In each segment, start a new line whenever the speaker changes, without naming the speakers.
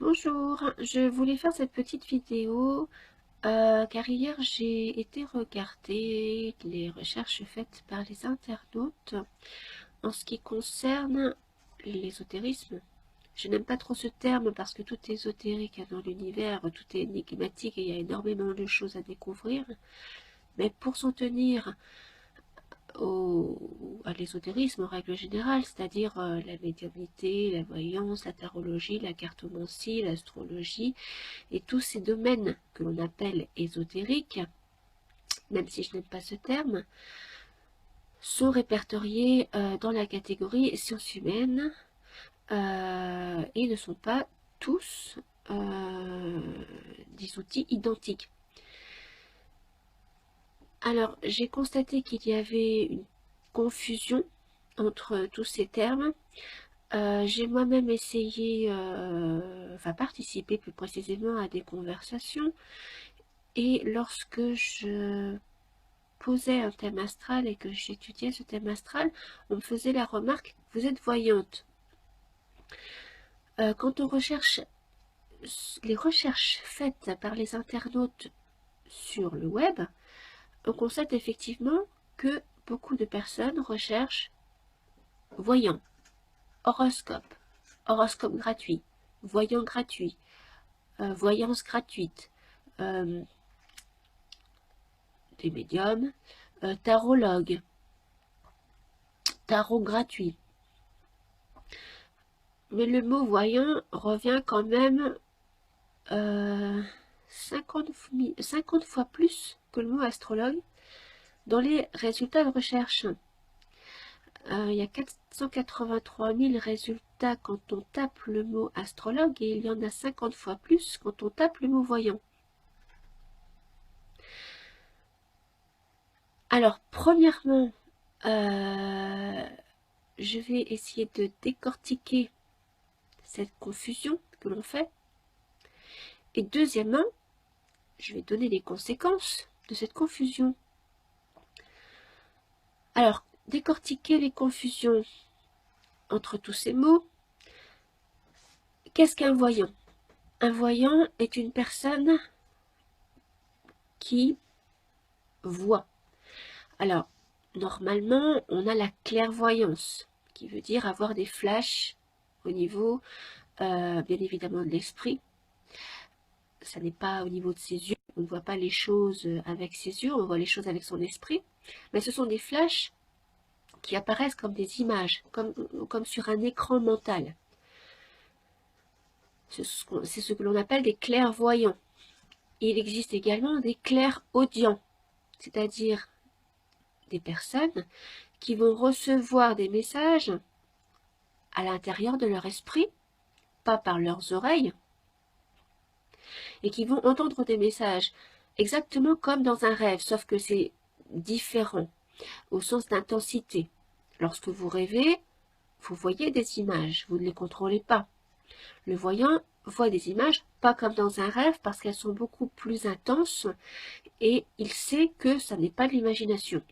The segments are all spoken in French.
Bonjour, je voulais faire cette petite vidéo car hier j'ai été regarder les recherches faites par les internautes en ce qui concerne l'ésotérisme. Je n'aime pas trop ce terme parce que tout est ésotérique dans l'univers, tout est énigmatique et il y a énormément de choses à découvrir. Mais pour s'en tenir à l'ésotérisme en règle générale, c'est-à-dire la médiumnité, la voyance, la tarologie, la cartomancie, l'astrologie et tous ces domaines que l'on appelle ésotériques, même si je n'aime pas ce terme, sont répertoriés dans la catégorie sciences humaines et ne sont pas tous des outils identiques. Alors, j'ai constaté qu'il y avait une confusion entre tous ces termes. J'ai moi-même essayé, enfin participé plus précisément à des conversations, et lorsque je posais un thème astral et que j'étudiais ce thème astral, on me faisait la remarque, vous êtes voyante. Quand on recherche les recherches faites par les internautes sur le web, on constate effectivement que beaucoup de personnes recherchent voyant, horoscope, horoscope gratuit, voyant gratuit, voyance gratuite, des médiums, tarologue, tarot gratuit. Mais le mot voyant revient quand même 50 fois plus que le mot astrologue dans les résultats de recherche. Il y a 483 000 résultats quand on tape le mot astrologue et il y en a 50 fois plus quand on tape le mot voyant. Alors, premièrement, je vais essayer de décortiquer cette confusion que l'on fait. Et deuxièmement, je vais donner les conséquences de cette confusion. Alors, décortiquer les confusions entre tous ces mots. Qu'est-ce qu'un voyant? Un voyant est une personne qui voit. Alors, normalement, on a la clairvoyance, qui veut dire avoir des flashs au niveau, bien évidemment, de l'esprit. Ça n'est pas au niveau de ses yeux, on ne voit pas les choses avec ses yeux, on voit les choses avec son esprit, mais ce sont des flashs qui apparaissent comme des images, comme sur un écran mental. C'est ce que l'on appelle des clairvoyants. Il existe également des clairaudients, c'est-à-dire des personnes qui vont recevoir des messages à l'intérieur de leur esprit, pas par leurs oreilles, et qui vont entendre des messages exactement comme dans un rêve, sauf que c'est différent au sens d'intensité. Lorsque vous rêvez, vous voyez des images, vous ne les contrôlez pas. Le voyant voit des images, pas comme dans un rêve, parce qu'elles sont beaucoup plus intenses, et il sait que ça n'est pas de l'imagination.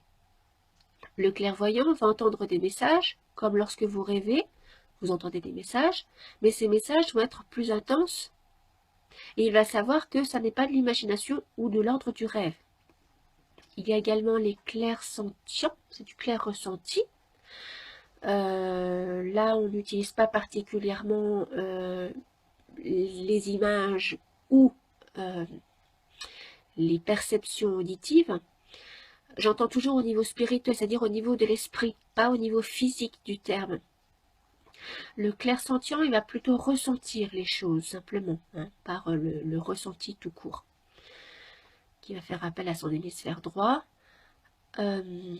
Le clairvoyant va entendre des messages, comme lorsque vous rêvez, vous entendez des messages, mais ces messages vont être plus intenses, et il va savoir que ça n'est pas de l'imagination ou de l'ordre du rêve. Il y a également les clairsentients, c'est du clair ressenti. Là, on n'utilise pas particulièrement les images ou les perceptions auditives. J'entends toujours au niveau spirituel, c'est-à-dire au niveau de l'esprit, pas au niveau physique du terme. Le clairsentient, il va plutôt ressentir les choses, simplement, hein, par le ressenti tout court, qui va faire appel à son hémisphère droit. Le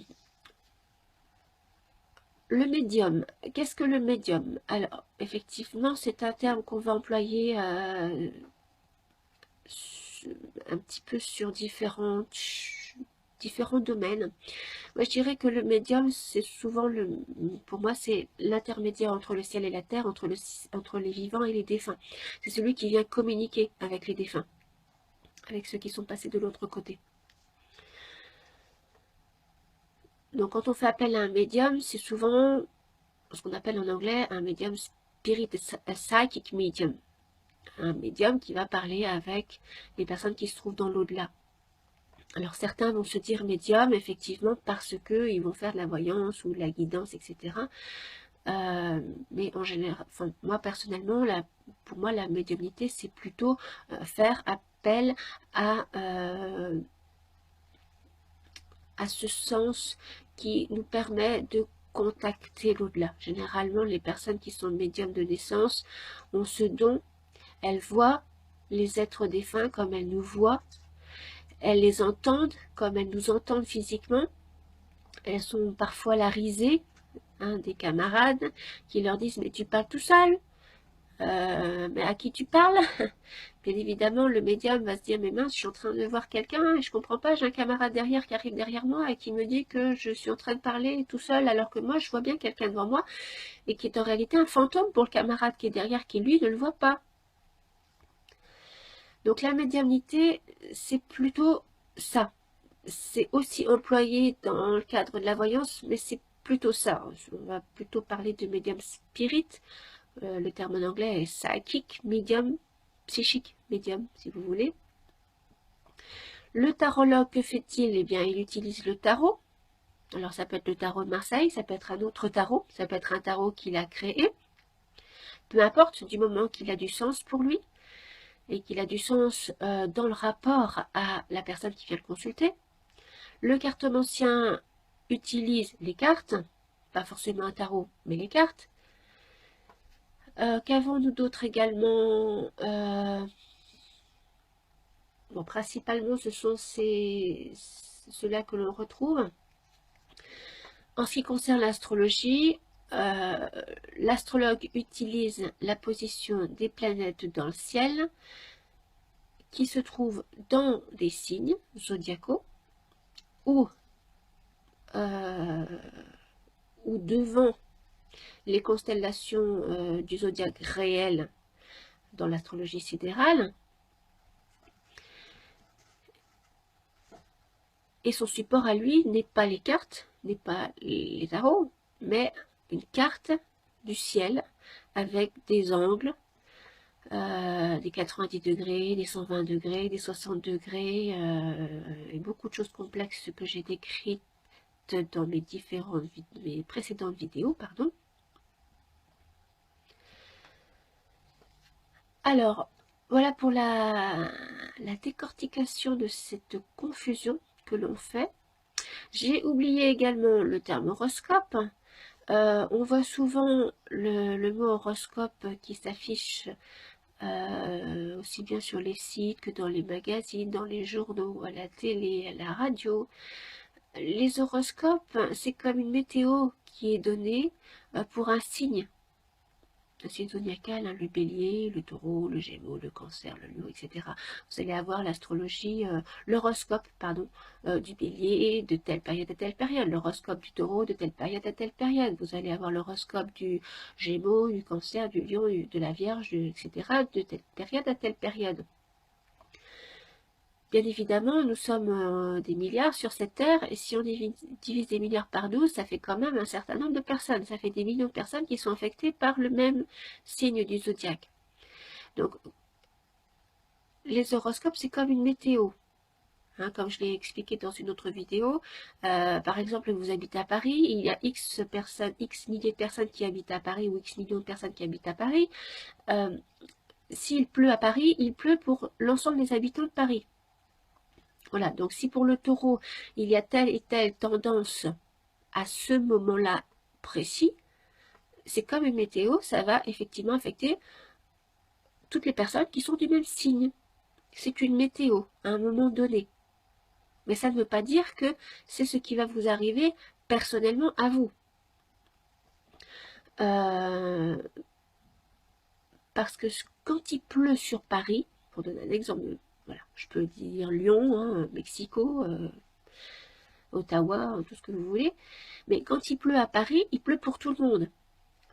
médium, qu'est-ce que le médium? Alors, effectivement, c'est un terme qu'on va employer un petit peu sur différents domaines. Moi, je dirais que le médium, c'est souvent, pour moi, c'est l'intermédiaire entre le ciel et la terre, entre les vivants et les défunts. C'est celui qui vient communiquer avec les défunts, avec ceux qui sont passés de l'autre côté. Donc, quand on fait appel à un médium, c'est souvent ce qu'on appelle en anglais un médium spirit, a psychic medium. un médium qui va parler avec les personnes qui se trouvent dans l'au-delà. Alors certains vont se dire médium, effectivement, parce qu'ils vont faire de la voyance ou de la guidance, etc. Mais en général, enfin, moi personnellement, pour moi, la médiumnité, c'est plutôt faire appel à ce sens qui nous permet de contacter l'au-delà. Généralement, les personnes qui sont médiums de naissance ont ce don, elles voient les êtres défunts comme elles nous voient, elles les entendent comme elles nous entendent physiquement, elles sont parfois la risée des camarades qui leur disent « mais tu parles tout seul ?» mais à qui tu parles? Bien évidemment, le médium va se dire, mais mince, je suis en train de voir quelqu'un et je comprends pas, j'ai un camarade derrière qui arrive derrière moi et qui me dit que je suis en train de parler tout seul alors que moi, je vois bien quelqu'un devant moi et qui est en réalité un fantôme pour le camarade qui est derrière qui, lui, ne le voit pas. Donc la médiumnité, c'est plutôt ça. C'est aussi employé dans le cadre de la voyance, mais c'est plutôt ça. On va plutôt parler de médium spirit. Le terme en anglais est psychic medium, psychique médium, si vous voulez. Le tarologue, que fait-il? Eh bien, il utilise le tarot. Alors, ça peut être le tarot de Marseille, ça peut être un autre tarot, ça peut être un tarot qu'il a créé. Peu importe, du moment qu'il a du sens pour lui et qu'il a du sens dans le rapport à la personne qui vient le consulter. Le cartomancien utilise les cartes, pas forcément un tarot, mais les cartes. Qu'avons-nous d'autre également? Bon, principalement, ce sont ceux-là que l'on retrouve. En ce qui concerne l'astrologie, l'astrologue utilise la position des planètes dans le ciel qui se trouvent dans des signes zodiacaux ou devant les constellations du zodiaque réel dans l'astrologie sidérale. Et son support à lui n'est pas les cartes, n'est pas les tarots, mais une carte du ciel avec des angles, des 90 degrés, des 120 degrés, des 60 degrés, et beaucoup de choses complexes que j'ai décrites dans mes précédentes vidéos, pardon. Alors, voilà pour la décortication de cette confusion que l'on fait. J'ai oublié également le terme horoscope. On voit souvent le mot horoscope qui s'affiche aussi bien sur les sites que dans les magazines, dans les journaux, à la télé, à la radio. Les horoscopes, c'est comme une météo qui est donnée pour un signe. Un signe zodiacal, le bélier, le taureau, le gémeaux, le cancer, le lion, etc. Vous allez avoir l'astrologie, l'horoscope, pardon, du bélier de telle période à telle période, l'horoscope du taureau de telle période à telle période. Vous allez avoir l'horoscope du gémeaux, du cancer, du lion, de la vierge, etc. de telle période à telle période. Bien évidemment, nous sommes des milliards sur cette Terre, et si on divise des milliards par 12, ça fait quand même un certain nombre de personnes. Ça fait des millions de personnes qui sont affectées par le même signe du zodiaque. Donc, les horoscopes, c'est comme une météo. Comme je l'ai expliqué dans une autre vidéo, par exemple, vous habitez à Paris, il y a X milliers de personnes qui habitent à Paris, ou X millions de personnes qui habitent à Paris. S'il pleut à Paris, il pleut pour l'ensemble des habitants de Paris. Voilà, donc si pour le taureau, il y a telle et telle tendance à ce moment-là précis, c'est comme une météo, ça va effectivement affecter toutes les personnes qui sont du même signe. C'est une météo à un moment donné. Mais ça ne veut pas dire que c'est ce qui va vous arriver personnellement à vous. Parce que quand il pleut sur Paris, pour donner un exemple, voilà, je peux dire Lyon, Mexico, Ottawa, tout ce que vous voulez, mais quand il pleut à Paris, il pleut pour tout le monde.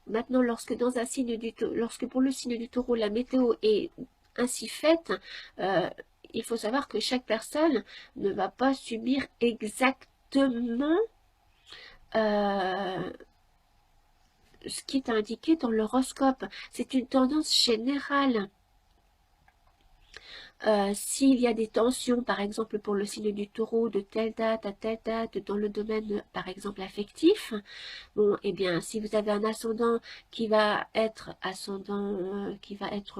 Maintenant, lorsque pour le signe du taureau, la météo est ainsi faite, il faut savoir que chaque personne ne va pas subir exactement ce qui est indiqué dans l'horoscope. C'est une tendance générale. S'il y a des tensions, par exemple pour le signe du taureau, de telle date à telle date, dans le domaine, par exemple, affectif, bon, eh bien, si vous avez un ascendant qui va être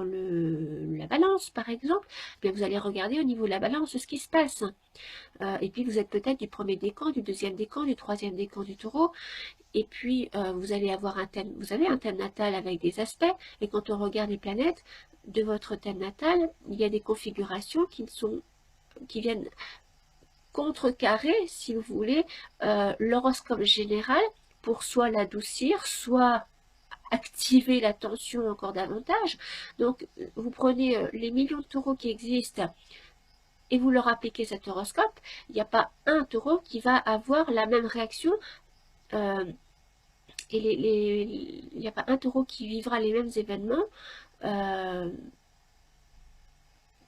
la balance, par exemple, eh bien, vous allez regarder au niveau de la balance ce qui se passe. Et puis, vous êtes peut-être du premier décan, du deuxième décan, du troisième décan du taureau. Et puis, vous allez avoir un thème, vous avez un thème natal avec des aspects. Et quand on regarde les planètes de votre thème natal, il y a des configurations qui viennent contrecarrer, si vous voulez, l'horoscope général pour soit l'adoucir, soit activer la tension encore davantage. Donc, vous prenez les millions de taureaux qui existent et vous leur appliquez cet horoscope, il n'y a pas un taureau qui va avoir la même réaction. Et il n'y a pas un taureau qui vivra les mêmes événements euh,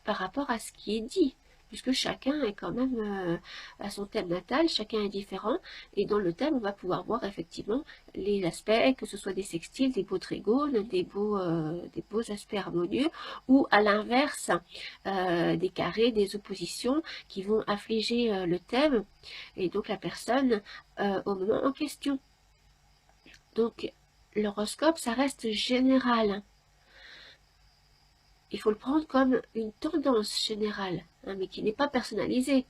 par rapport à ce qui est dit, puisque chacun est quand même à son thème natal, chacun est différent, et dans le thème, on va pouvoir voir effectivement les aspects, que ce soit des sextiles, des beaux trigones, des beaux aspects harmonieux, ou à l'inverse, des carrés, des oppositions qui vont affliger le thème, et donc la personne au moment en question. Donc, l'horoscope, ça reste général. Il faut le prendre comme une tendance générale, hein, mais qui n'est pas personnalisée.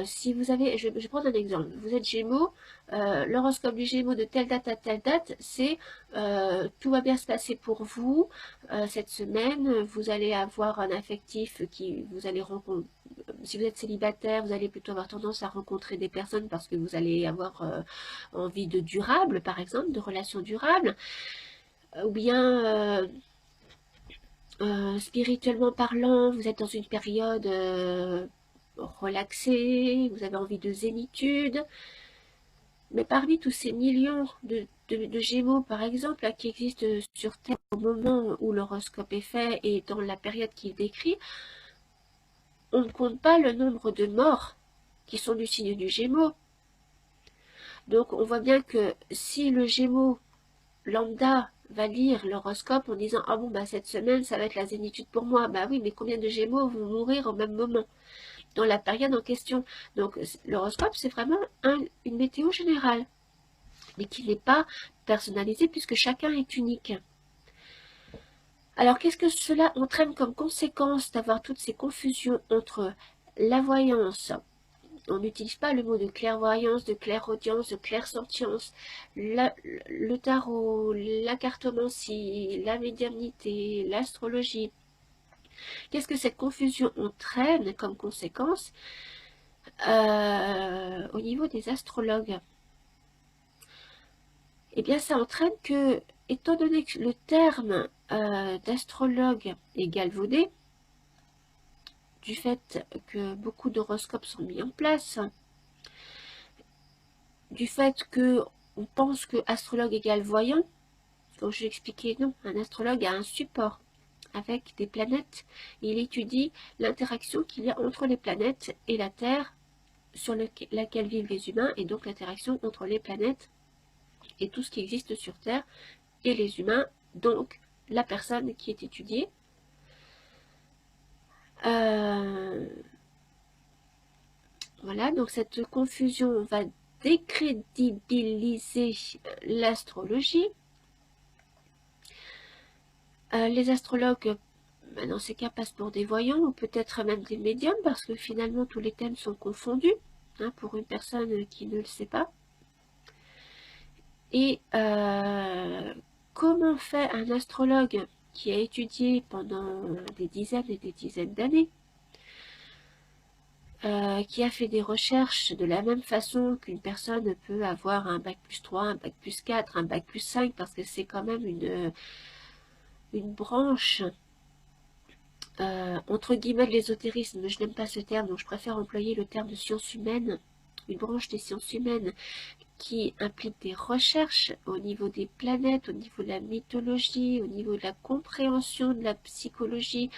Si vous avez, je vais prendre un exemple, vous êtes Gémeaux, l'horoscope du Gémeaux de telle date à telle date, c'est tout va bien se passer pour vous cette semaine, vous allez avoir un affectif qui vous allez rencontrer. Si vous êtes célibataire, vous allez plutôt avoir tendance à rencontrer des personnes parce que vous allez avoir envie de durable, par exemple, de relations durables, ou bien spirituellement parlant, vous êtes dans une période relaxée, vous avez envie de zénitude. Mais parmi tous ces millions de Gémeaux, par exemple, qui existent sur Terre au moment où l'horoscope est fait et dans la période qu'il décrit, on ne compte pas le nombre de morts qui sont du signe du Gémeaux. Donc on voit bien que si le Gémeaux lambda va lire l'horoscope en disant « Ah bon, bah cette semaine, ça va être la zénitude pour moi. » Bah oui, mais combien de Gémeaux vont mourir au même moment dans la période en question? Donc l'horoscope, c'est vraiment une météo générale, mais qui n'est pas personnalisée puisque chacun est unique. Alors qu'est-ce que cela entraîne comme conséquence d'avoir toutes ces confusions entre la voyance, on n'utilise pas le mot de clairvoyance, de clairaudience, de clairsentience, le tarot, la cartomancie, la médiumnité, l'astrologie. Qu'est-ce que cette confusion entraîne comme conséquence au niveau des astrologues? Eh bien, ça entraîne que, étant donné que le terme d'astrologue est galvaudé, du fait que beaucoup d'horoscopes sont mis en place, du fait que on pense que astrologue égale voyant, comme je l'ai expliqué, non, un astrologue a un support avec des planètes, et il étudie l'interaction qu'il y a entre les planètes et la Terre sur laquelle vivent les humains, et donc l'interaction entre les planètes et tout ce qui existe sur Terre et les humains, donc la personne qui est étudiée. Voilà, donc cette confusion va décrédibiliser l'astrologie. Les astrologues, dans ces cas, passent pour des voyants ou peut-être même des médiums parce que finalement tous les thèmes sont confondus pour une personne qui ne le sait pas. Et comment fait un astrologue qui a étudié pendant des dizaines et des dizaines d'années, qui a fait des recherches de la même façon qu'une personne peut avoir un bac plus 3, un bac plus 4, un bac plus 5, parce que c'est quand même une branche, entre guillemets, de l'ésotérisme. Je n'aime pas ce terme, donc je préfère employer le terme de sciences humaines, une branche des sciences humaines qui implique des recherches au niveau des planètes, au niveau de la mythologie, au niveau de la compréhension de la psychologie.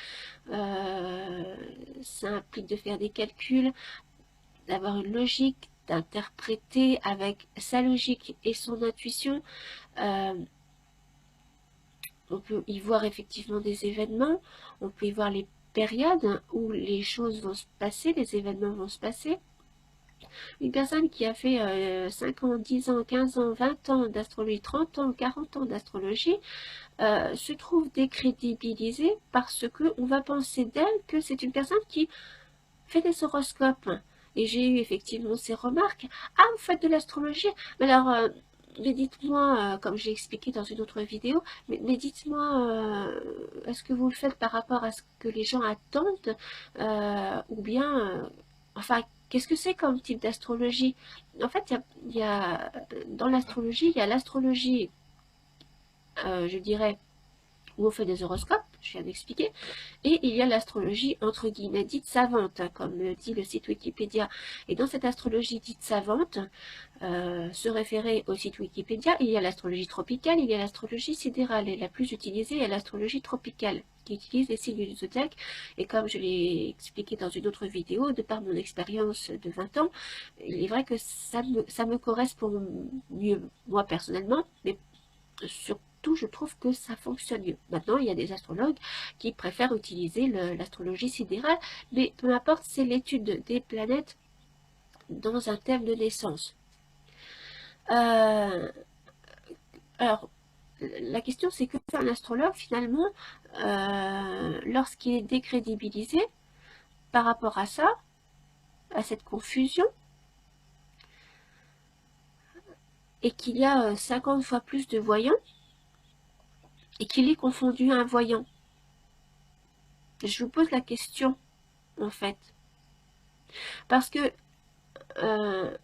Ça implique de faire des calculs, d'avoir une logique, d'interpréter avec sa logique et son intuition. On peut y voir effectivement des événements, on peut y voir les période où les choses vont se passer, les événements vont se passer. Une personne qui a fait 5 ans, 10 ans, 15 ans, 20 ans d'astrologie, 30 ans, 40 ans d'astrologie, se trouve décrédibilisée parce qu'on va penser d'elle que c'est une personne qui fait des horoscopes. Et j'ai eu effectivement ces remarques. Ah, vous faites de l'astrologie? Mais alors, mais dites-moi, comme j'ai expliqué dans une autre vidéo, mais dites-moi, est-ce que vous le faites par rapport à ce que les gens attendent ou bien, enfin, qu'est-ce que c'est comme type d'astrologie? En fait, dans l'astrologie, il y a l'astrologie, je dirais, où on fait des horoscopes, je viens d'expliquer, et il y a l'astrologie entre guillemets dite savante, hein, comme le dit le site Wikipédia. Et dans cette astrologie dite savante, se référer au site Wikipédia, il y a l'astrologie tropicale, il y a l'astrologie sidérale, et la plus utilisée est l'astrologie tropicale, qui utilise les signes du zodiaque, et comme je l'ai expliqué dans une autre vidéo, de par mon expérience de 20 ans, il est vrai que ça me correspond mieux, moi personnellement, mais surtout je trouve que ça fonctionne mieux. Maintenant, il y a des astrologues qui préfèrent utiliser l'astrologie sidérale, mais peu importe, c'est l'étude des planètes dans un thème de naissance. Alors, la question c'est que fait un astrologue finalement lorsqu'il est décrédibilisé par rapport à ça, à cette confusion, et qu'il y a 50 fois plus de voyants, et qu'il est confondu à un voyant. Je vous pose la question, en fait. Parce que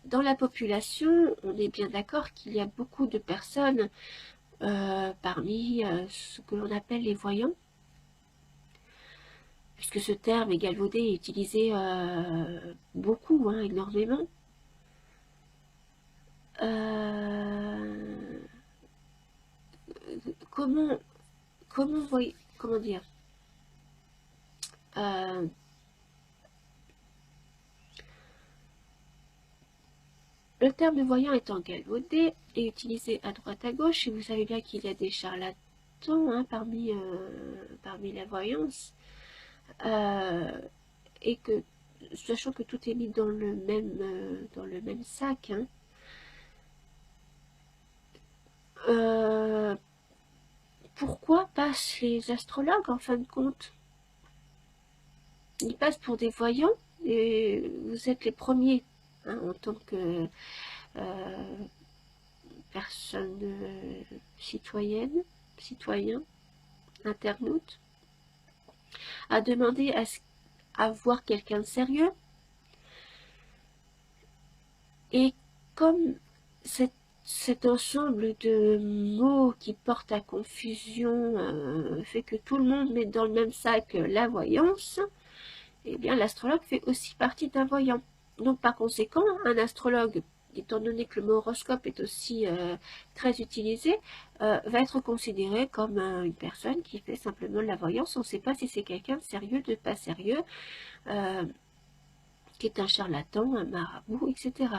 dans la population, on est bien d'accord qu'il y a beaucoup de personnes parmi ce que l'on appelle les voyants, puisque ce terme est galvaudé et utilisé beaucoup, hein, énormément. Comment dire, le terme de voyant étant galvaudé et utilisé à droite à gauche, et vous savez bien qu'il y a des charlatans hein, parmi la voyance, et que, sachant que tout est mis dans le même sac, hein, pourquoi passent les astrologues en fin de compte? Ils passent pour des voyants, et vous êtes les premiers hein, en tant que personne citoyenne, citoyen, internaute, à demander à voir quelqu'un de sérieux. Et comme cet ensemble de mots qui portent à confusion fait que tout le monde met dans le même sac la voyance, eh bien l'astrologue fait aussi partie d'un voyant. Donc par conséquent, un astrologue, étant donné que le mot horoscope est aussi très utilisé, va être considéré comme une personne qui fait simplement de la voyance. On ne sait pas si c'est quelqu'un de sérieux, de pas sérieux, qui est un charlatan, un marabout, etc.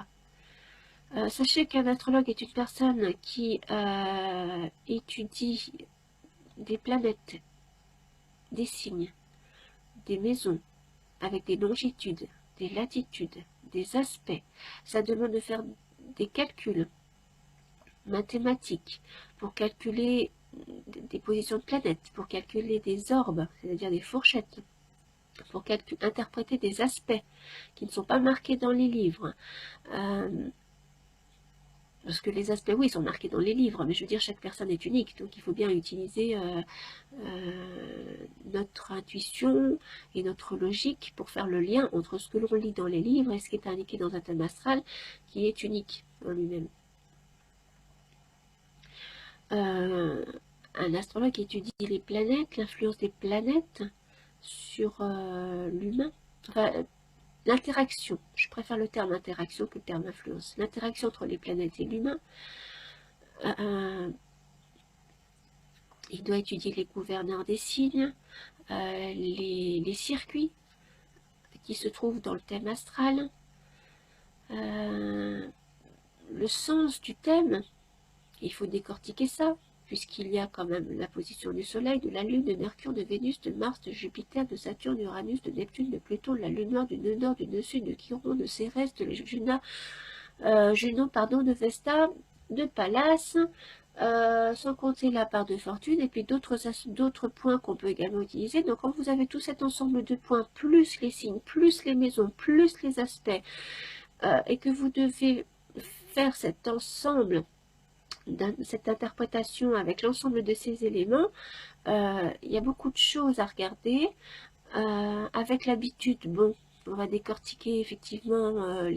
Sachez qu'un astrologue est une personne qui étudie des planètes, des signes, des maisons, avec des longitudes, des latitudes, des aspects. Ça demande de faire des calculs mathématiques pour calculer des positions de planètes, pour calculer des orbes, c'est-à-dire des fourchettes, pour interpréter des aspects qui ne sont pas marqués dans les livres. Parce que les aspects, oui, sont marqués dans les livres, mais je veux dire, chaque personne est unique, donc il faut bien utiliser notre intuition et notre logique pour faire le lien entre ce que l'on lit dans les livres et ce qui est indiqué dans un thème astral, qui est unique en lui-même. Un astrologue étudie les planètes, l'influence des planètes sur l'humain, enfin, l'interaction, je préfère le terme interaction que le terme influence, l'interaction entre les planètes et l'humain. Il doit étudier les gouverneurs des signes, les circuits qui se trouvent dans le thème astral, le sens du thème, il faut décortiquer ça, puisqu'il y a quand même la position du Soleil, de la Lune, de Mercure, de Vénus, de Mars, de Jupiter, de Saturne, d'Uranus, de Neptune, de Pluton, de la Lune noire, du nœud nord, du nœud sud, de Chiron, de Cérès, de Junon, pardon, de Vesta, de Pallas, sans compter la part de fortune, et puis d'autres points qu'on peut également utiliser. Donc quand vous avez tout cet ensemble de points, plus les signes, plus les maisons, plus les aspects, et que vous devez faire cet ensemble, cette interprétation avec l'ensemble de ces éléments, il y a beaucoup de choses à regarder. Avec l'habitude, bon, on va décortiquer effectivement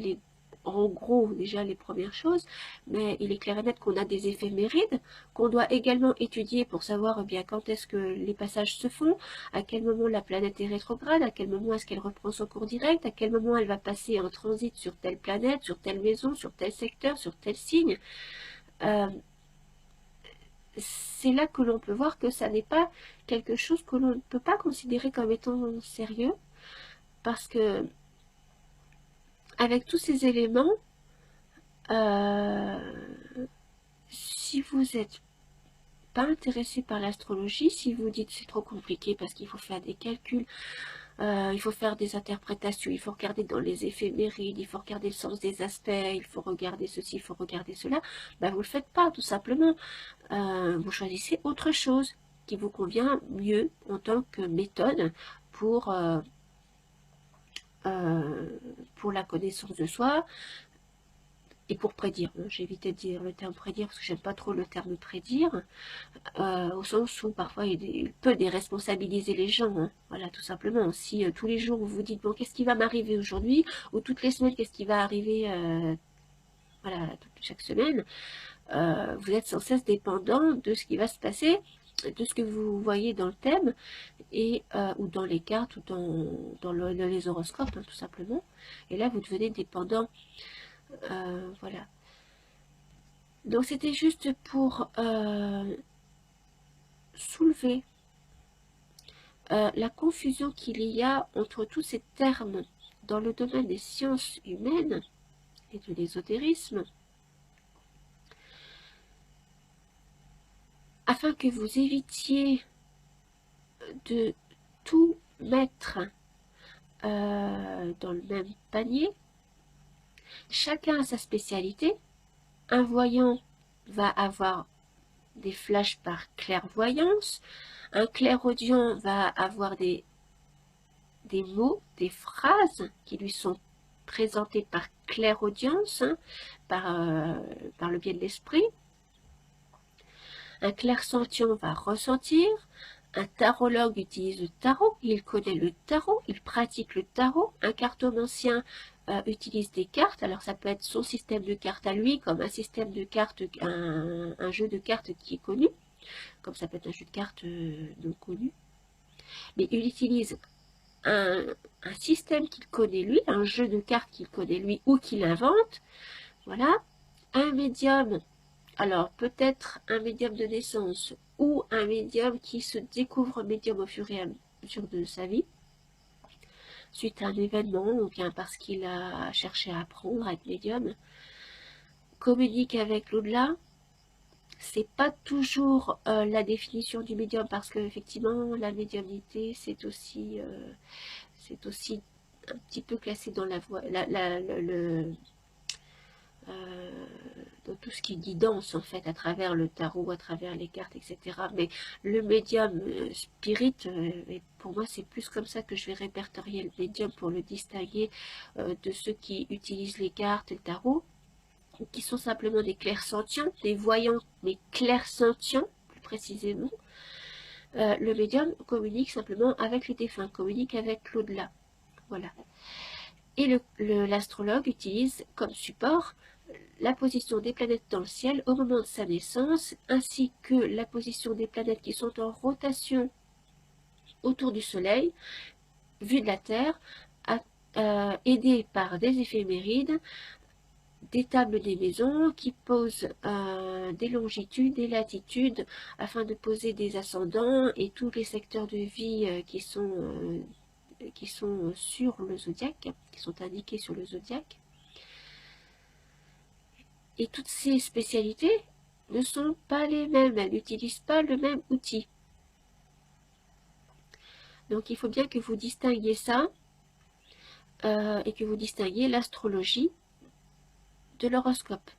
en gros déjà les premières choses, mais il est clair et net qu'on a des éphémérides qu'on doit également étudier pour savoir bien quand est-ce que les passages se font, à quel moment la planète est rétrograde, à quel moment est-ce qu'elle reprend son cours direct, à quel moment elle va passer en transit sur telle planète, sur telle maison, sur tel secteur, sur tel signe. C'est là que l'on peut voir que ça n'est pas quelque chose que l'on ne peut pas considérer comme étant sérieux, parce que avec tous ces éléments, si vous n'êtes pas intéressé par l'astrologie, si vous dites c'est trop compliqué parce qu'il faut faire des calculs, il faut faire des interprétations, il faut regarder dans les éphémérides, il faut regarder le sens des aspects, il faut regarder ceci, il faut regarder cela, ben vous ne le faites pas tout simplement. Vous choisissez autre chose qui vous convient mieux en tant que méthode pour la connaissance de soi et pour prédire. J'ai évité de dire le terme prédire parce que j'aime pas trop le terme prédire, au sens où parfois il peut déresponsabiliser les gens, hein. Voilà, tout simplement. Si tous les jours vous vous dites bon, qu'est-ce qui va m'arriver aujourd'hui, ou toutes les semaines qu'est-ce qui va arriver, voilà, chaque semaine, vous êtes sans cesse dépendant de ce qui va se passer, de ce que vous voyez dans le thème, et, ou dans les cartes, ou dans les horoscopes, hein, tout simplement. Et là, vous devenez dépendant. Voilà. Donc, c'était juste pour soulever la confusion qu'il y a entre tous ces termes dans le domaine des sciences humaines et de l'ésotérisme, afin que vous évitiez de tout mettre dans le même panier. Chacun a sa spécialité. Un voyant va avoir des flashs par clairvoyance. Un clairaudient va avoir des mots, des phrases qui lui sont présentés par clairaudience, hein, par le biais de l'esprit. Un clairsentient va ressentir. Un tarologue utilise le tarot, il connaît le tarot, il pratique le tarot. Un cartomancien utilise des cartes, alors ça peut être son système de cartes à lui, comme un système de cartes, un jeu de cartes qui est connu, comme ça peut être un jeu de cartes non connu. Mais il utilise un système qu'il connaît lui, un jeu de cartes qu'il connaît lui ou qu'il invente. Voilà. Un médium, alors peut-être un médium de naissance ou un médium qui se découvre médium au fur et à mesure de sa vie, suite à un événement ou bien parce qu'il a cherché à apprendre à être médium, communique avec l'au-delà. C'est pas toujours la définition du médium, parce que effectivement la médiumnité c'est aussi un petit peu classé dans la voie, dans tout ce qui est guidance en fait, à travers le tarot, à travers les cartes, etc. Mais le médium spirit, et pour moi c'est plus comme ça que je vais répertorier le médium pour le distinguer de ceux qui utilisent les cartes et le tarot, qui sont simplement des clairsentients, des voyants, mais clairsentients plus précisément. Le médium communique simplement avec les défunts, communique avec l'au-delà. Voilà. Et l'astrologue utilise comme support la position des planètes dans le ciel au moment de sa naissance, ainsi que la position des planètes qui sont en rotation autour du Soleil, vue de la Terre, aidées par des éphémérides, des tables des maisons qui posent des longitudes, des latitudes, afin de poser des ascendants et tous les secteurs de vie qui sont sur le zodiaque, qui sont indiqués sur le zodiaque. Et toutes ces spécialités ne sont pas les mêmes, elles n'utilisent pas le même outil. Donc il faut bien que vous distinguiez ça et que vous distinguiez l'astrologie de l'horoscope.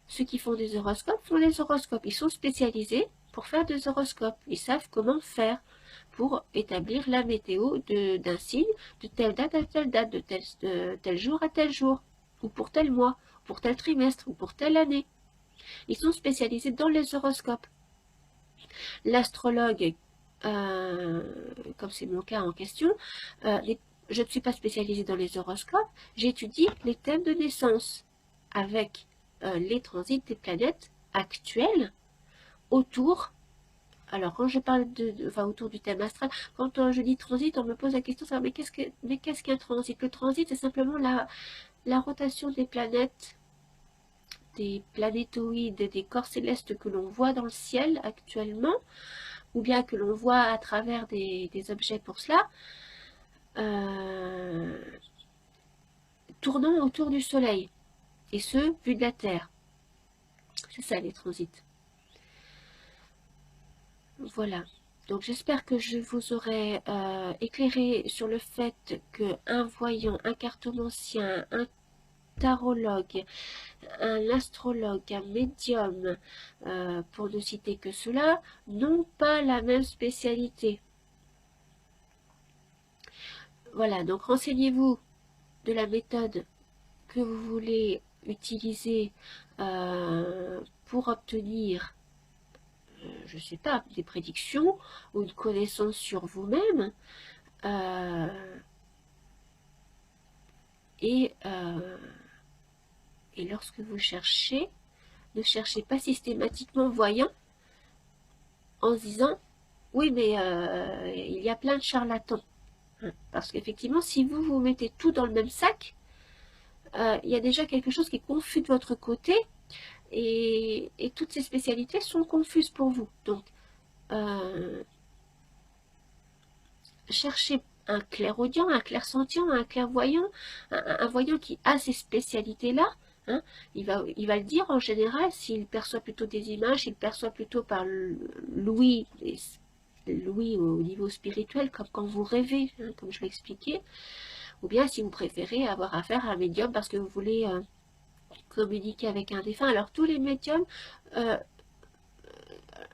Ceux qui font des horoscopes font des horoscopes. Ils sont spécialisés pour faire des horoscopes. Ils savent comment faire pour établir la météo d'un signe de telle date à telle date, de tel jour à tel jour, ou pour tel mois, pour tel trimestre, ou pour telle année. Ils sont spécialisés dans les horoscopes. L'astrologue, comme c'est mon cas en question, je ne suis pas spécialisée dans les horoscopes, j'étudie les thèmes de naissance avec les transits des planètes actuelles autour. Alors quand je parle enfin, autour du thème astral, quand je dis transit, on me pose la question, mais qu'est-ce qu'un transit? Le transit, c'est simplement la rotation des planètes, des planétoïdes, des corps célestes que l'on voit dans le ciel actuellement, ou bien que l'on voit à travers des objets pour cela, tournant autour du Soleil, et ce, vu de la Terre. C'est ça les transits. Voilà. Donc j'espère que je vous aurai éclairé sur le fait qu'un voyant, un cartomancien, un tarologue, un astrologue, un médium, pour ne citer que cela, n'ont pas la même spécialité. Voilà, donc renseignez-vous de la méthode que vous voulez utiliser pour obtenir, je ne sais pas, des prédictions ou une connaissance sur vous-même. Et lorsque vous cherchez, ne cherchez pas systématiquement voyant en se disant oui mais il y a plein de charlatans. Parce qu'effectivement si vous mettez tout dans le même sac, il y a déjà quelque chose qui est confus de votre côté et toutes ces spécialités sont confuses pour vous. Donc cherchez un clairaudient, un clairsentient, un clairvoyant, un voyant qui a ces spécialités-là. Hein, il va le dire en général, s'il perçoit plutôt des images, s'il perçoit plutôt par l'ouïe, l'ouïe au niveau spirituel, comme quand vous rêvez, hein, comme je l'ai expliqué, ou bien si vous préférez avoir affaire à un médium parce que vous voulez communiquer avec un défunt. Alors tous les médiums,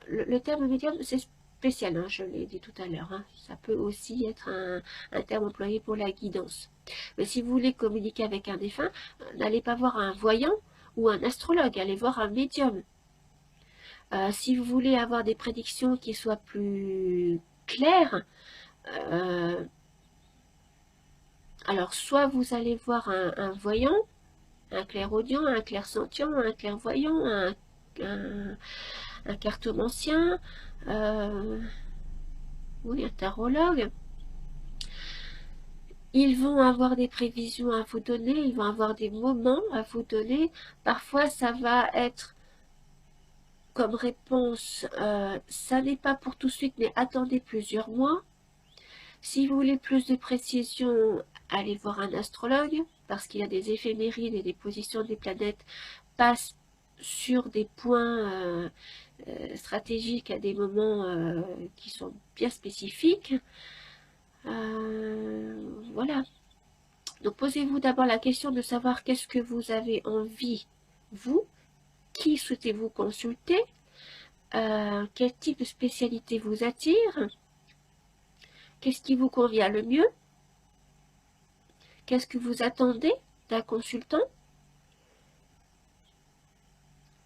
le terme médium, c'est spécial, hein, je l'ai dit tout à l'heure, hein. Ça peut aussi être un terme employé pour la guidance. Mais si vous voulez communiquer avec un défunt, n'allez pas voir un voyant ou un astrologue, allez voir un médium. Si vous voulez avoir des prédictions qui soient plus claires, alors soit vous allez voir un voyant, un clairaudient, un clairsentient, un clairvoyant, un cartomancien, oui, un tarologue. Ils vont avoir des prévisions à vous donner, ils vont avoir des moments à vous donner. Parfois, ça va être comme réponse, ça n'est pas pour tout de suite, mais attendez plusieurs mois. Si vous voulez plus de précision, allez voir un astrologue, parce qu'il y a des éphémérides et des positions des planètes passent sur des points stratégiques à des moments qui sont bien spécifiques. Voilà. Donc posez-vous d'abord la question de savoir qu'est-ce que vous avez envie, vous, qui souhaitez-vous consulter, quel type de spécialité vous attire, qu'est-ce qui vous convient le mieux, qu'est-ce que vous attendez d'un consultant,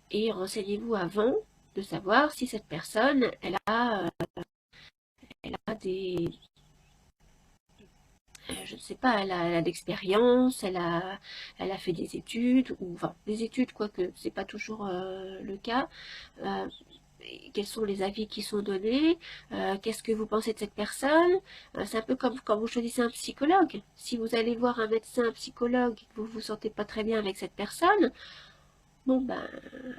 et renseignez-vous avant de savoir si cette personne, elle a des... je ne sais pas, elle a d'expérience, elle a fait des études, ou enfin des études, quoique c'est pas toujours le cas. Quels sont les avis qui sont donnés, qu'est-ce que vous pensez de cette personne. C'est un peu comme quand vous choisissez un psychologue. Si vous allez voir un médecin, un psychologue, et que vous vous sentez pas très bien avec cette personne, bon ben,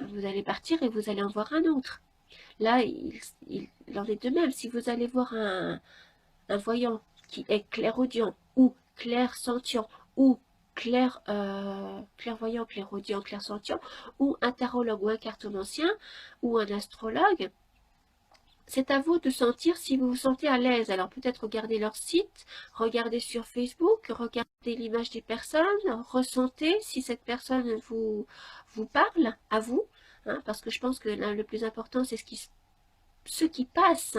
vous allez partir et vous allez en voir un autre. Là, il en est de même. Si vous allez voir un voyant qui est clairaudient ou clairsentient ou clairvoyant, clairaudient, clairsentient, ou un tarologue ou un cartomancien, ou un astrologue. C'est à vous de sentir si vous vous sentez à l'aise. Alors peut-être regardez leur site, regardez sur Facebook, regardez l'image des personnes, ressentez si cette personne vous parle, à vous. Hein, parce que je pense que là, le plus important, c'est ce qui passe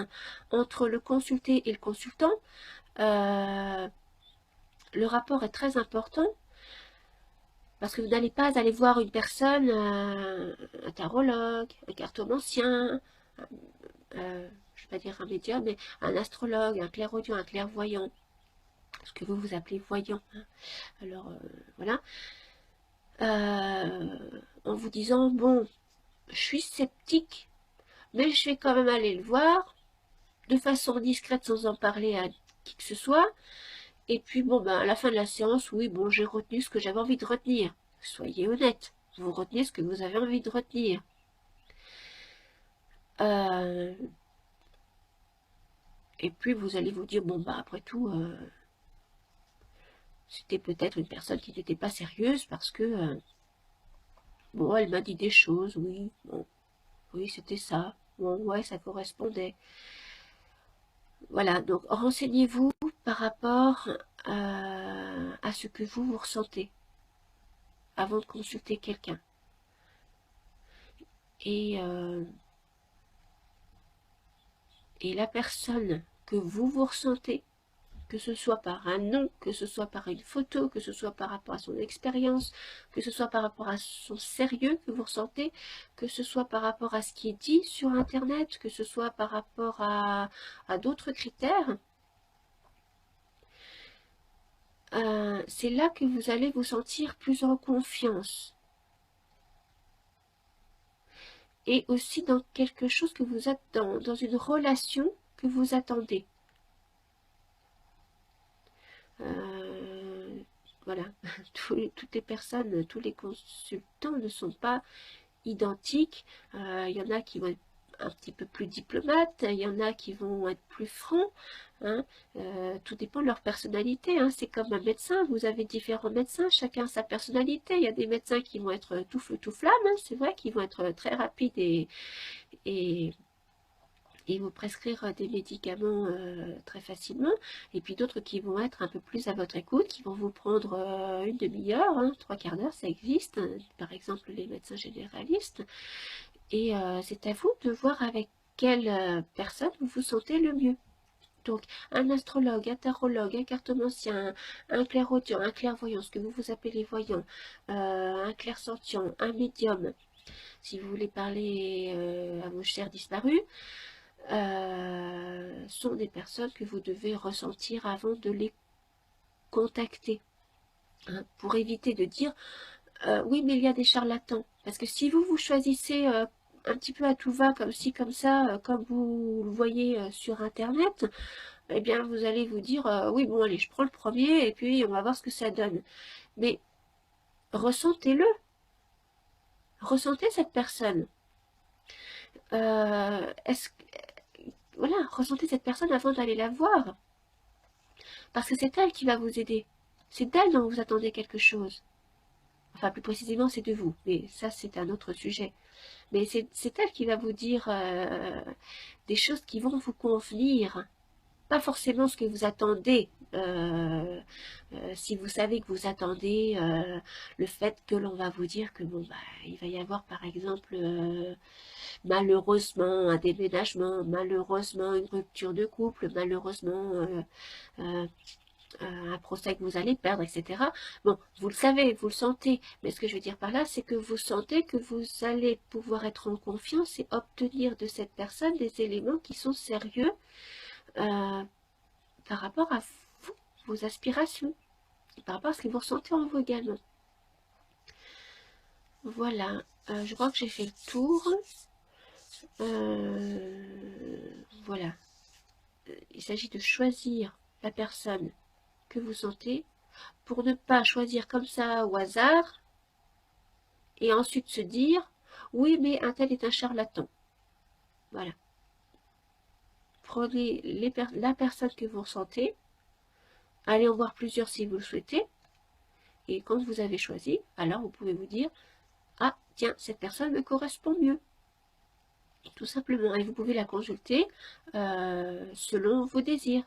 entre le consulté et le consultant. Le rapport est très important. Parce que vous n'allez pas aller voir une personne, un tarologue, un cartomancien, je ne vais pas dire un médium, mais un astrologue, un clairaudient, un clairvoyant, ce que vous appelez voyant. Hein. Alors, voilà. En vous disant, bon, je suis sceptique, mais je vais quand même aller le voir, de façon discrète, sans en parler à qui que ce soit. Et puis, bon, ben, à la fin de la séance, oui, bon, j'ai retenu ce que j'avais envie de retenir. Soyez honnête, vous retenez ce que vous avez envie de retenir. Et puis, vous allez vous dire, bon, bah, après tout, c'était peut-être une personne qui n'était pas sérieuse parce que, bon, elle m'a dit des choses, oui, bon, oui, c'était ça. Bon, ouais, ça correspondait. Voilà, donc renseignez-vous par rapport à ce que vous ressentez avant de consulter quelqu'un. Et la personne que vous ressentez, que ce soit par un nom, que ce soit par une photo, que ce soit par rapport à son expérience, que ce soit par rapport à son sérieux que vous ressentez, que ce soit par rapport à ce qui est dit sur Internet, que ce soit par rapport à d'autres critères, c'est là que vous allez vous sentir plus en confiance. Et aussi dans quelque chose que vous êtes dans une relation que vous attendez. Voilà, toutes les personnes, tous les consultants ne sont pas identiques. Il y en a qui vont être un petit peu plus diplomates, il y en a qui vont être plus francs. Hein. Tout dépend de leur personnalité. Hein. C'est comme un médecin, vous avez différents médecins, chacun sa personnalité. Il y a des médecins qui vont être tout feu tout flamme, hein. C'est vrai, qui vont être très rapides et vous prescrire des médicaments très facilement, et puis d'autres qui vont être un peu plus à votre écoute, qui vont vous prendre une demi-heure, hein, 3/4 d'heure, ça existe, hein, par exemple les médecins généralistes, et c'est à vous de voir avec quelle personne vous vous sentez le mieux. Donc, un astrologue, un tarologue, un cartomancien, un clairaudient, un clairvoyant, ce que vous appelez voyant, un clairsentient, un médium, si vous voulez parler à vos chers disparus, sont des personnes que vous devez ressentir avant de les contacter. Hein, pour éviter de dire oui, mais il y a des charlatans. Parce que si vous choisissez un petit peu à tout va, comme ci, comme ça, comme vous le voyez sur Internet, eh bien, vous allez vous dire oui, bon, allez, je prends le premier et puis on va voir ce que ça donne. Mais ressentez-le. Ressentez cette personne. Voilà, ressentez cette personne avant d'aller la voir. Parce que c'est elle qui va vous aider. C'est d'elle dont vous attendez quelque chose. Enfin, plus précisément, c'est de vous. Mais ça, c'est un autre sujet. Mais c'est elle qui va vous dire des choses qui vont vous convenir. Pas forcément ce que vous attendez. Si vous savez que vous attendez le fait que l'on va vous dire que bon, bah, il va y avoir par exemple malheureusement un déménagement, malheureusement une rupture de couple, malheureusement un procès que vous allez perdre, etc. Bon, vous le savez, vous le sentez, mais ce que je veux dire par là, c'est que vous sentez que vous allez pouvoir être en confiance et obtenir de cette personne des éléments qui sont sérieux par rapport à vous, vos aspirations, par rapport à ce que vous ressentez en vous également. Voilà, je crois que j'ai fait le tour. Voilà, il s'agit de choisir la personne que vous sentez pour ne pas choisir comme ça au hasard et ensuite se dire oui, mais un tel est un charlatan. Voilà. Prenez la personne que vous ressentez, allez en voir plusieurs si vous le souhaitez, Et quand vous avez choisi, alors vous pouvez vous dire, ah tiens, cette personne me correspond mieux. Tout simplement. Et vous pouvez la consulter selon vos désirs.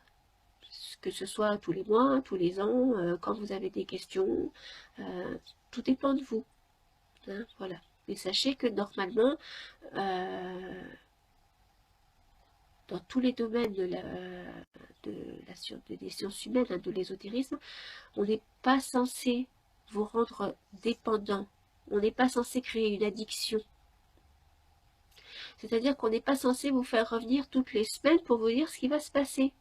Que ce soit tous les mois, tous les ans, quand vous avez des questions. Tout dépend de vous. Hein, voilà. Mais sachez que normalement, dans tous les domaines des sciences humaines, hein, de l'ésotérisme, on n'est pas censé vous rendre dépendant. On n'est pas censé créer une addiction. C'est-à-dire qu'on n'est pas censé vous faire revenir toutes les semaines pour vous dire ce qui va se passer.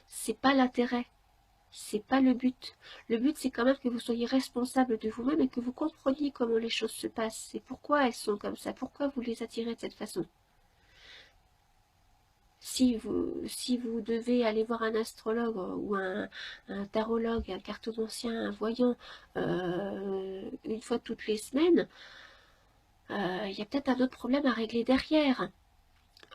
C'est pas l'intérêt. C'est pas le but. Le but, c'est quand même que vous soyez responsable de vous-même et que vous compreniez comment les choses se passent et pourquoi elles sont comme ça, pourquoi vous les attirez de cette façon. Si vous devez aller voir un astrologue ou un tarologue, un cartomancien, un voyant une fois toutes les semaines, il y a peut-être un autre problème à régler derrière.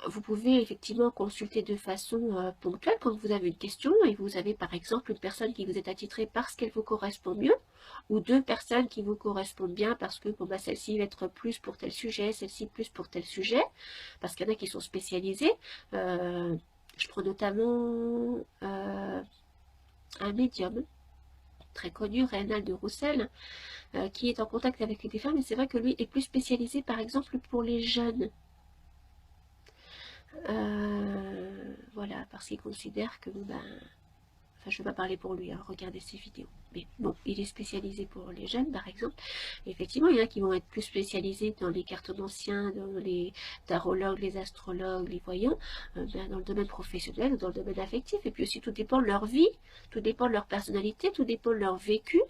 Vous pouvez effectivement consulter de façon ponctuelle quand vous avez une question et vous avez par exemple une personne qui vous est attitrée parce qu'elle vous correspond mieux ou deux personnes qui vous correspondent bien parce que bon, bah, celle-ci va être plus pour tel sujet, celle-ci plus pour tel sujet, parce qu'il y en a qui sont spécialisés. Je prends notamment un médium très connu, Rénal de Roussel, qui est en contact avec des femmes et c'est vrai que lui est plus spécialisé par exemple pour les jeunes. Voilà, parce qu'il considère que, ben, enfin je ne vais pas parler pour lui, hein, regardez ses vidéos, mais bon, il est spécialisé pour les jeunes par exemple. Et effectivement, il y en a qui vont être plus spécialisés dans les cartomanciens, dans les tarologues, les astrologues, les voyants, ben, dans le domaine professionnel ou dans le domaine affectif. Et puis aussi, tout dépend de leur vie, tout dépend de leur personnalité, tout dépend de leur vécu.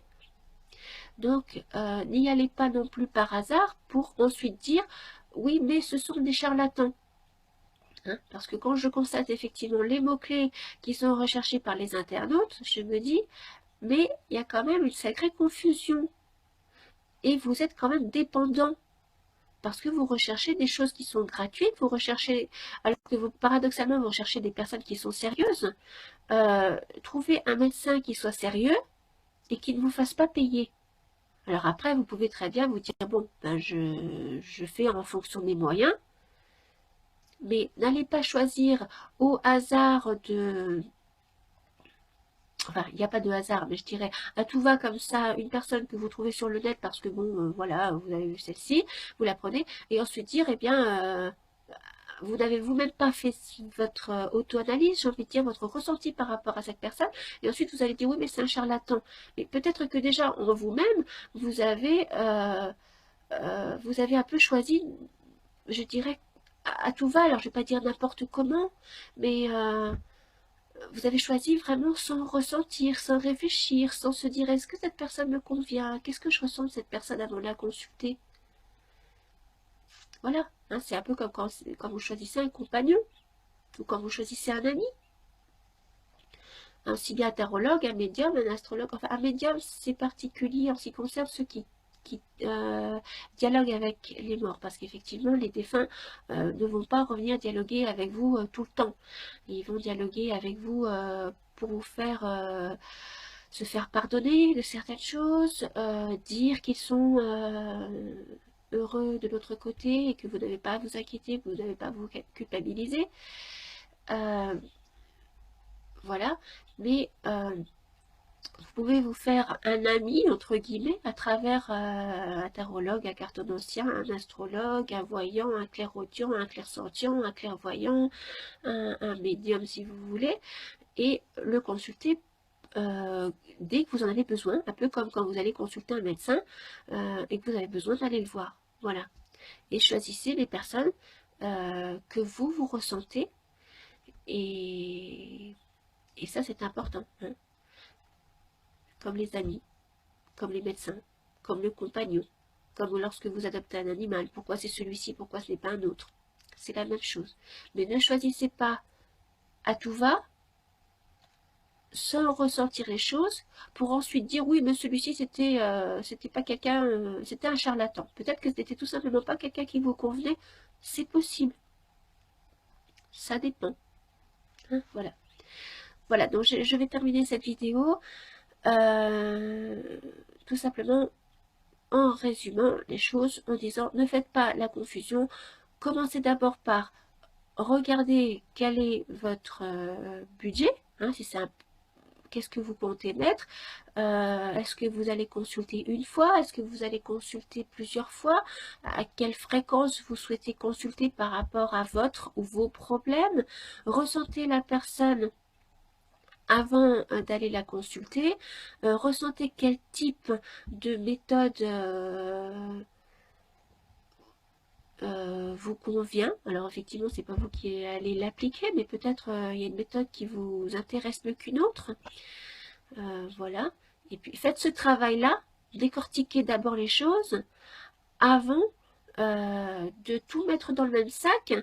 Donc, n'y allez pas non plus par hasard pour ensuite dire, oui, mais ce sont des charlatans. Hein, parce que quand je constate effectivement les mots-clés qui sont recherchés par les internautes, je me dis, mais il y a quand même une sacrée confusion. Et vous êtes quand même dépendant. Parce que vous recherchez des choses qui sont gratuites, vous recherchez, alors que vous, paradoxalement, vous recherchez des personnes qui sont sérieuses. Trouvez un médecin qui soit sérieux et qui ne vous fasse pas payer. Alors après, vous pouvez très bien vous dire, bon, ben je fais en fonction de mes moyens. Mais n'allez pas choisir au hasard de... Enfin, il n'y a pas de hasard, mais je dirais à tout va comme ça, une personne que vous trouvez sur le net parce que bon, voilà, vous avez vu celle-ci, vous la prenez, et ensuite dire, eh bien, vous n'avez vous-même pas fait votre auto-analyse, j'ai envie de dire, votre ressenti par rapport à cette personne, et ensuite vous allez dire, oui, mais c'est un charlatan. Mais peut-être que déjà, en vous-même, vous avez un peu choisi, je dirais, à tout va, alors je ne vais pas dire n'importe comment, mais vous avez choisi vraiment sans ressentir, sans réfléchir, sans se dire est-ce que cette personne me convient, qu'est-ce que je ressens de cette personne avant de la consulter. Voilà, hein, c'est un peu comme quand vous choisissez un compagnon, ou quand vous choisissez un ami. Aussi bien un tarologue, un médium, un astrologue, enfin un médium c'est particulier en ce qui concerne ceux qui dialoguent avec les morts, parce qu'effectivement les défunts ne vont pas revenir dialoguer avec vous tout le temps. Ils vont dialoguer avec vous pour vous faire se faire pardonner de certaines choses, dire qu'ils sont heureux de l'autre côté et que vous n'avez pas à vous inquiéter, que vous n'avez pas à vous culpabiliser. Voilà, mais vous pouvez vous faire un ami, entre guillemets, à travers un tarologue, un cartomancien, un astrologue, un voyant, un clairaudient, un clairsentient, un clairvoyant, un médium si vous voulez, et le consulter dès que vous en avez besoin, un peu comme quand vous allez consulter un médecin et que vous avez besoin d'aller le voir. Voilà. Et choisissez les personnes que vous ressentez, et ça c'est important. Hein. Comme les amis, comme les médecins, comme le compagnon, comme lorsque vous adoptez un animal. Pourquoi c'est celui-ci, pourquoi ce n'est pas un autre? C'est la même chose. Mais ne choisissez pas à tout va, sans ressentir les choses, pour ensuite dire oui, mais celui-ci c'était pas quelqu'un, c'était un charlatan. Peut-être que c'était tout simplement pas quelqu'un qui vous convenait. C'est possible. Ça dépend. Hein, voilà. Voilà, donc je vais terminer cette vidéo. Tout simplement en résumant les choses, en disant ne faites pas la confusion, commencez d'abord par regarder quel est votre budget, hein, si c'est un qu'est-ce que vous comptez mettre, est-ce que vous allez consulter une fois, est-ce que vous allez consulter plusieurs fois, à quelle fréquence vous souhaitez consulter par rapport à votre ou vos problèmes, ressentez la personne avant d'aller la consulter, ressentez quel type de méthode vous convient. Alors effectivement, c'est pas vous qui allez l'appliquer, mais peut-être il y a une méthode qui vous intéresse mieux qu'une autre. Voilà. Et puis faites ce travail-là, décortiquez d'abord les choses avant de tout mettre dans le même sac,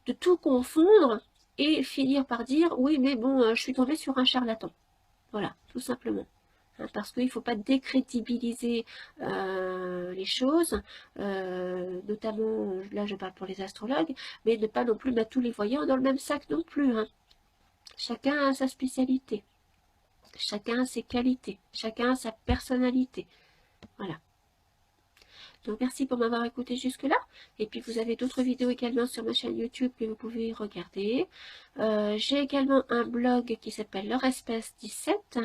de tout confondre et finir par dire oui mais bon je suis tombée sur un charlatan. Voilà, tout simplement. Hein, parce qu'il ne faut pas décrédibiliser les choses, notamment, là je parle pour les astrologues, mais ne pas non plus mettre tous les voyants dans le même sac non plus. Hein. Chacun a sa spécialité, chacun a ses qualités, chacun a sa personnalité. Voilà. Donc merci pour m'avoir écouté jusque-là. Et puis vous avez d'autres vidéos également sur ma chaîne YouTube que vous pouvez regarder. J'ai également un blog qui s'appelle Leur Espèce 17.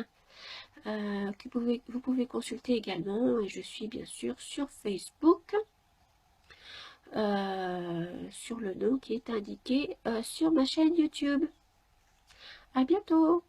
Que vous pouvez consulter également. Et je suis bien sûr sur Facebook, sur le nom qui est indiqué sur ma chaîne YouTube. À bientôt!